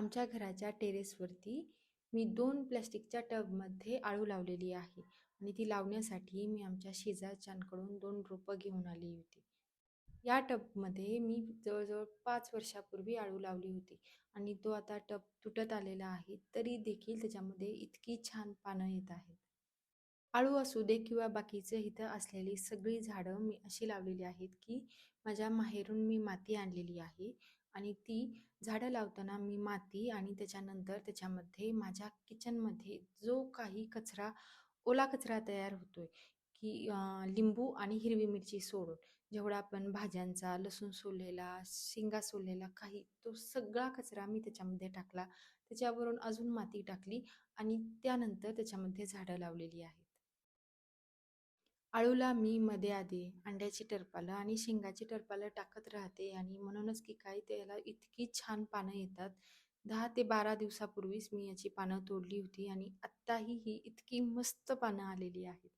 आमच्या घराच्या टेरेसवरती मी 2 प्लास्टिकच्या टबमध्ये आळू लावलेली आहे आणि ती लावण्यासाठी मी आमच्या शेजारच्यांकडून 2 रोपं घेऊन आली होती. या टबमध्ये मी जवळ-जवळ 5 वर्षापूर्वी आळू लावली होती आणि तो आता टब तुटत आलेला आहे, तरी देखील त्याच्यामध्ये इतकी छान पानं येत आहेत. आळू असू दे किंवा बाकीचं इथं असलेली सगळी झाडं मी अशी लावलेली आहेत, की माझ्या माहेरून मी माती आणलेली आहे आणि ती झाडं लावताना मी माती आणि त्याच्यानंतर त्याच्यामध्ये माझ्या किचनमध्ये जो काही कचरा, ओला कचरा तयार होतोय, की लिंबू आणि हिरवी मिरची सोडून जेवढा आपण भाज्यांचा, लसूण सोललेला, शेंगा सोललेला काही, तो सगळा कचरा मी त्याच्यामध्ये टाकला. त्याच्यावरून अजून माती टाकली आणि त्यानंतर त्याच्यामध्ये झाडं लावलेली आहेत. आळूला मी मध्ये-आधी अंड्याची टरपालं आणि शेंगाची टरपालं टाकत राहते आणि म्हणूनच की काय त्याला इतकी छान पानं येतात. 10 ते 12 दिवसापूर्वीच मी याची पानं तोडली होती आणि आत्ताही ही इतकी मस्त पानं आलेली आहेत.